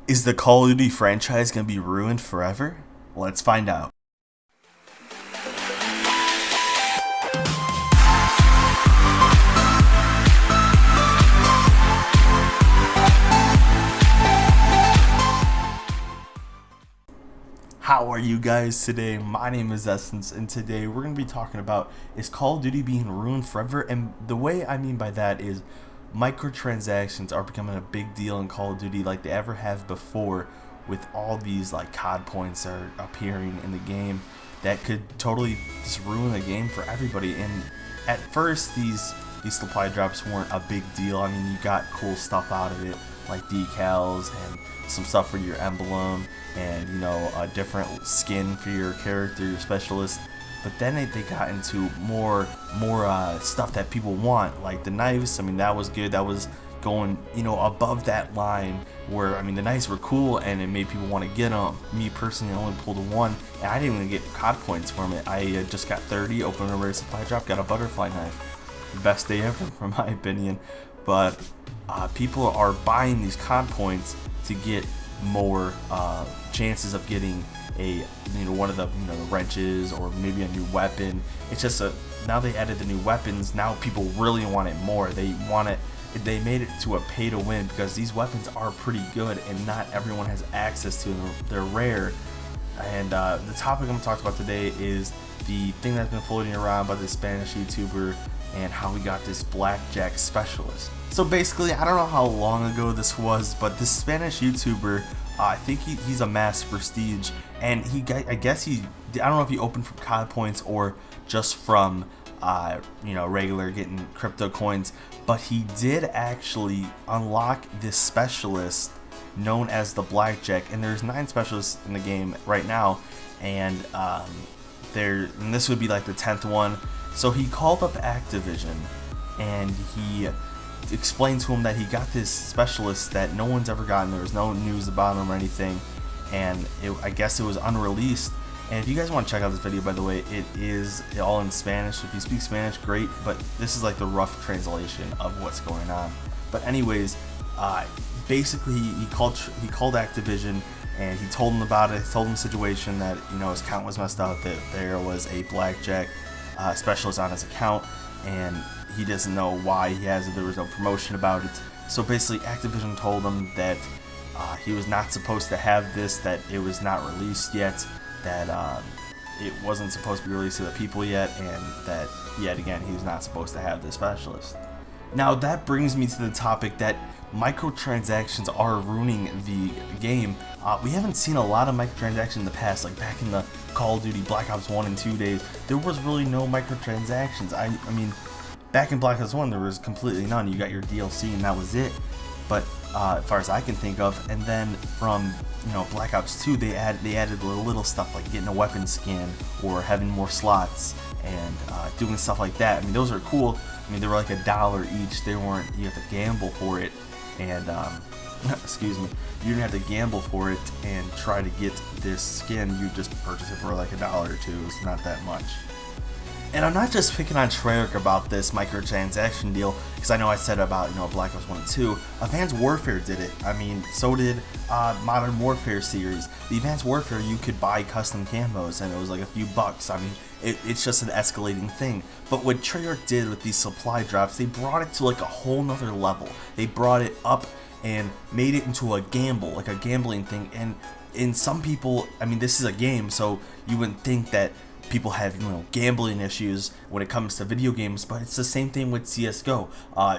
Is the Call of Duty franchise going to be ruined forever? Let's find out. How are you guys today? My name is Essence, and today we're going to be talking about, is Call of Duty being ruined forever? And the way I mean by that is microtransactions are becoming a big deal in Call of Duty like they ever have before, with all these like COD points that are appearing in the game that could totally just ruin the game for everybody. And at first these supply drops weren't a big deal. I mean, you got cool stuff out of it like decals and some stuff for your emblem and, you know, a different skin for your character, your specialist. But then they got into more stuff that people want, like the knives. I mean, that was good. That was going, you know, above that line where, I mean, the knives were cool and it made people want to get them. Me personally, I only pulled one, and I didn't even get COD points from it. I just got 30, opened a rare supply drop, got a butterfly knife. The best day ever, from my opinion. But people are buying these COD points to get more chances of getting a, you know, one of the, you know, the wrenches or maybe a new weapon. It's just now they added the new weapons. Now people really want it more. They want it. They made it to a pay to win because these weapons are pretty good and not everyone has access to them. They're rare. And the topic I'm going to talk about today is the thing that's been floating around by this Spanish YouTuber and how we got this Blackjack specialist. So basically, I don't know how long ago this was, but this Spanish YouTuber, I think he's a mass prestige, and I don't know if he opened from COD points or just from you know, regular getting crypto coins, but he did actually unlock this specialist known as the Blackjack, and there's 9 specialists in the game right now, and this would be like the 10th one. So he called up Activision and he explained to him that he got this specialist that no one's ever gotten. There was no news about him or anything, and I guess it was unreleased. And if you guys want to check out this video, by the way, it is all in Spanish. If you speak Spanish, great, but this is like the rough translation of what's going on. But anyways, basically he called Activision and he told them about it. He told them the situation, that, you know, his account was messed up, that there was a Blackjack specialist on his account, and he doesn't know why he has it. There was no promotion about it. So basically Activision told him that he was not supposed to have this, that it was not released yet, that it wasn't supposed to be released to the people yet, and that yet again he's not supposed to have this specialist. Now that brings me to the topic that microtransactions are ruining the game. We haven't seen a lot of microtransactions in the past, like back in the Call of Duty Black Ops 1 and 2 days. There was really no microtransactions. I mean, back in Black Ops 1 there was completely none. You got your DLC and that was it. But as far as I can think of, and then from, you know, Black Ops 2 they added little stuff like getting a weapon skin or having more slots and doing stuff like that. I mean, those are cool. I mean, they were like $1 each. They weren't, you have to gamble for it, and excuse me, you didn't have to gamble for it and try to get this skin. You just purchase it for like $1 or $2. It's not that much. And I'm not just picking on Treyarch about this microtransaction deal, because I know I said about, you know, Black Ops 1 and 2. Advanced Warfare did it. I mean, so did Modern Warfare series. The Advanced Warfare, you could buy custom camos, and it was like a few bucks. I mean, it's just an escalating thing. But what Treyarch did with these supply drops, they brought it to like a whole nother level. They brought it up and made it into a gamble, like a gambling thing. And in some people, I mean, this is a game, so you wouldn't think that people have, you know, gambling issues when it comes to video games, but it's the same thing with CSGO.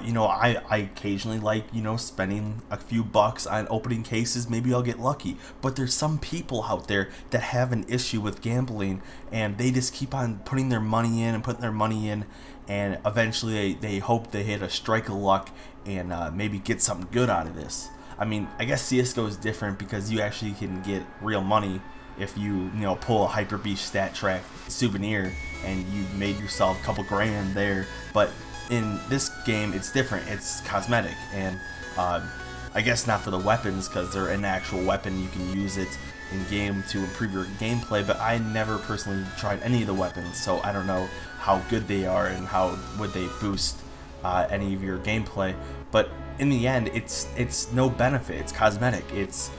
You know, I occasionally like, you know, spending a few bucks on opening cases. Maybe I'll get lucky, but there's some people out there that have an issue with gambling, and they just keep on putting their money in and putting their money in, and eventually they hope they hit a strike of luck and maybe get something good out of this. I mean, I guess CSGO is different because you actually can get real money if you know, pull a Hyper Beast stat track souvenir and you made yourself a couple grand there. But in this game it's different. It's cosmetic, and I guess not for the weapons, because they're an actual weapon. You can use it in game to improve your gameplay, but I never personally tried any of the weapons, so I don't know how good they are and how would they boost any of your gameplay. But in the end, it's no benefit. It's cosmetic. It's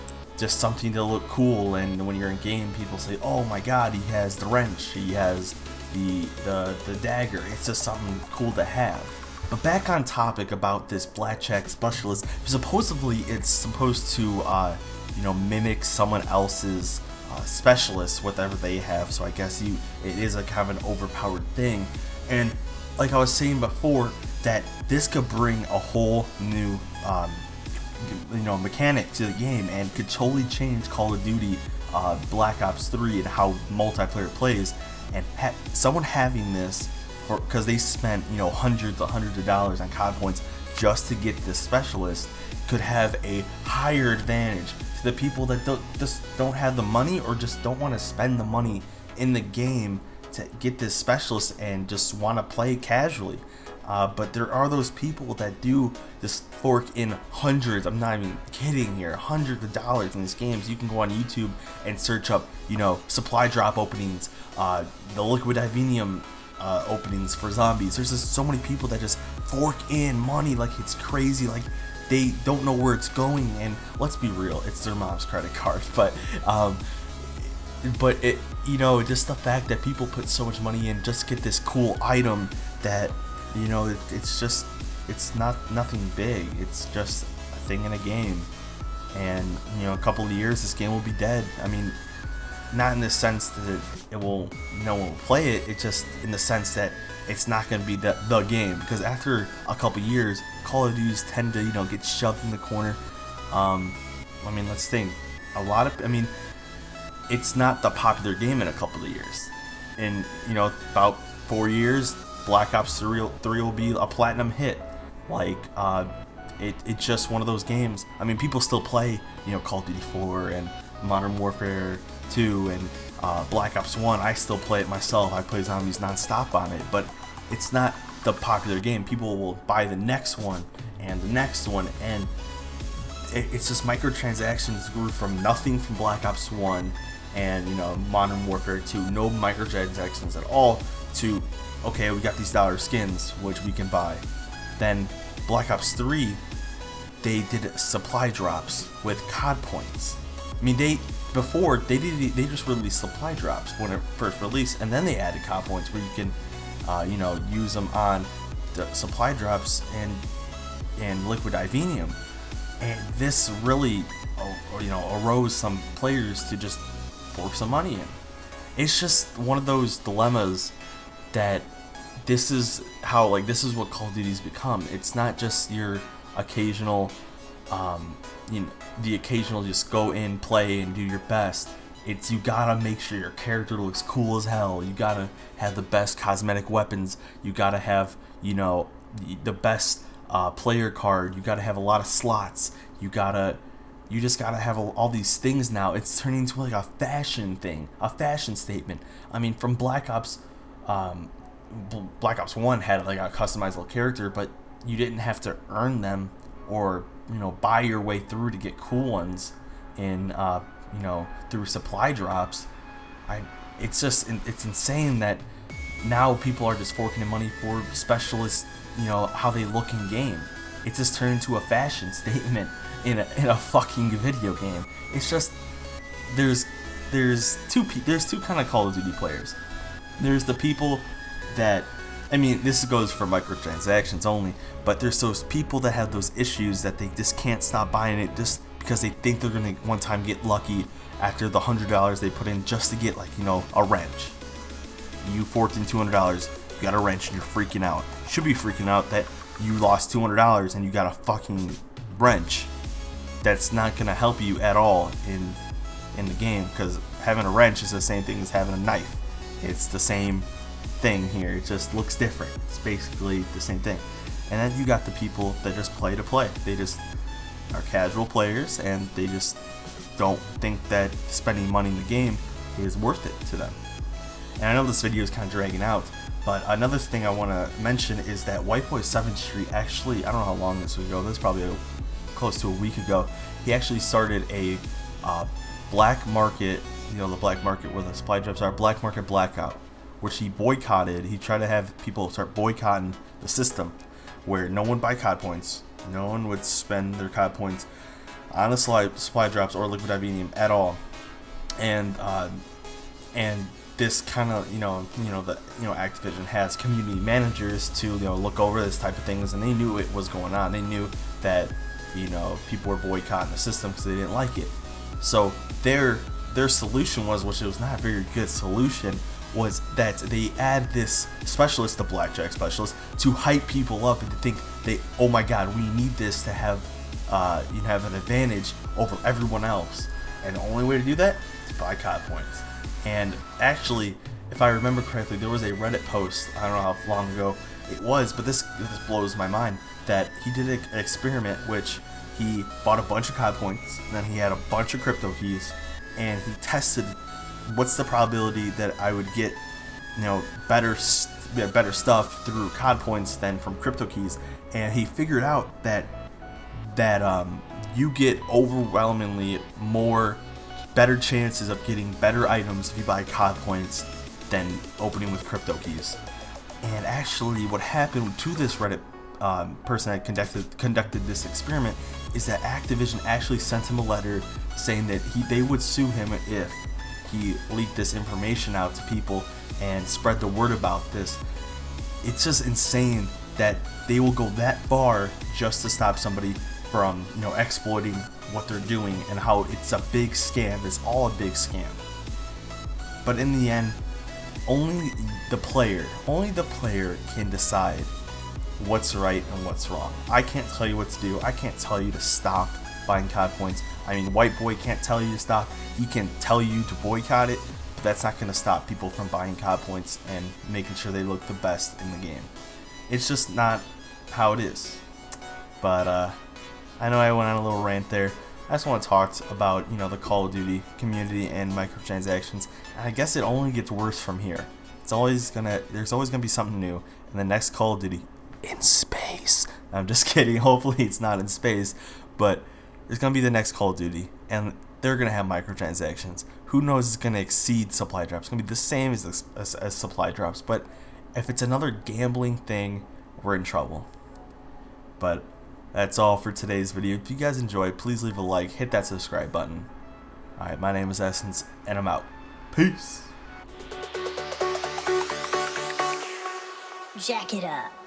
just something to look cool, and when you're in game, people say, "Oh my God, he has the wrench, he has the dagger." It's just something cool to have. But back on topic about this Blackjack specialist, supposedly it's supposed to mimic someone else's specialist, whatever they have. So I guess it is a kind of an overpowered thing. And like I was saying before, that this could bring a whole new mechanic to the game, and could totally change Call of Duty Black Ops 3 and how multiplayer plays. And someone having this, because they spent hundreds of dollars on COD points just to get this specialist, could have a higher advantage to the people that don't have the money, or just don't want to spend the money in the game to get this specialist and just want to play casually. But there are those people that do just fork in hundreds, I'm not even kidding here, hundreds of dollars in these games. You can go on YouTube and search up, supply drop openings, the liquid Ivenium openings for zombies. There's just so many people that just fork in money like it's crazy, like they don't know where it's going. And let's be real, it's their mom's credit card. But it, just the fact that people put so much money in just to get this cool item that, it's not nothing big. It's just a thing in a game. And a couple of years, this game will be dead. I mean, not in the sense that no one will play it. It's just in the sense that it's not going to be the game, because after a couple years, Call of Duties tend to get shoved in the corner. Let's think. It's not the popular game in a couple of years. In about 4 years, Black Ops 3 will be a platinum hit. It's just one of those games. People still play Call of Duty 4 and Modern Warfare 2 and Black Ops 1. I still play it myself. I play zombies non-stop on it, but it's not the popular game. People will buy the next one and the next one, and it's just microtransactions grew from nothing from Black Ops 1 and Modern Warfare 2, no microtransactions at all, to okay, we got these dollar skins which we can buy. Then Black Ops 3, they did supply drops with COD points. They just released supply drops when it first released, and then they added COD points where you can use them on the supply drops and liquid Ivenium. And this really arose some players to just pour some money in. It's just one of those dilemmas that this is what Call of Duty's become. It's not just your occasional the occasional just go in, play, and do your best. It's you gotta make sure your character looks cool as hell. You gotta have the best cosmetic weapons. You gotta have the best player card. You gotta have a lot of slots. You just gotta have all these things now. It's turning into like a fashion thing, a fashion statement. From Black Ops 1 had like a customizable character, but you didn't have to earn them or buy your way through to get cool ones in through supply drops. It's insane that now people are just forking in money for specialists, how they look in game. It's just turned into a fashion statement in a fucking video game. It's just there's two kind of Call of Duty players. There's the people that, this goes for microtransactions only, but there's those people that have those issues that they just can't stop buying it just because they think they're gonna one time get lucky after the $100 they put in just to get a wrench. You forked in $200, you got a wrench, and you're freaking out. You should be freaking out that you lost $200 and you got a fucking wrench. That's not gonna help you at all in the game, because having a wrench is the same thing as having a knife. It's the same thing here. It just looks different. It's basically the same thing. And then you got the people that just play to play. They just are casual players, and they just don't think that spending money in the game is worth it to them. And I know this video is kind of dragging out, but another thing I want to mention is that White Boy 7th Street actually, I don't know how long this would go, this is probably close to a week ago, he actually started a black market, the black market where the supply drops are, black market blackout, which he boycotted. He tried to have people start boycotting the system where no one buy COD points, no one would spend their COD points on the supply drops or liquid divinium at all. And this kind of Activision has community managers to look over this type of things, and they knew it was going on. They knew that people were boycotting the system because they didn't like it. So their solution was, which was not a very good solution, was that they add this specialist, the Blackjack specialist, to hype people up and to think oh my god, we need this to have have an advantage over everyone else. And the only way to do that is buy COD points. And actually, if I remember correctly, there was a Reddit post, I don't know how long ago it was, but this blows my mind, that he did an experiment which he bought a bunch of COD points, and then he had a bunch of crypto keys, and he tested what's the probability that I would get better stuff through COD points than from crypto keys. And he figured out that you get overwhelmingly better chances of getting better items if you buy COD points than opening with crypto keys. And actually what happened to this Reddit person that conducted this experiment is that Activision actually sent him a letter saying that they would sue him if he leaked this information out to people and spread the word about this. It's just insane that they will go that far just to stop somebody from exploiting what they're doing, and how it's a big scam. It's all a big scam. But in the end, only the player can decide what's right and what's wrong. I can't tell you what to do. I can't tell you to stop buying COD points. I mean, White Boy can't tell you to stop. He can tell you to boycott it, but that's not going to stop people from buying COD points and making sure they look the best in the game. It's just not how it is. But I know I went on a little rant there. I just want to talk about the Call of Duty community and microtransactions, and I guess it only gets worse from here. There's always gonna be something new, and the next Call of Duty in space. I'm just kidding. Hopefully it's not in space, but there's gonna be the next Call of Duty, and they're gonna have microtransactions. Who knows? It's gonna exceed supply drops. It's gonna be the same as supply drops, but if it's another gambling thing, we're in trouble. But that's all for today's video. If you guys enjoyed, please leave a like, hit that subscribe button. Alright, my name is Essence, and I'm out. Peace! Jack it up.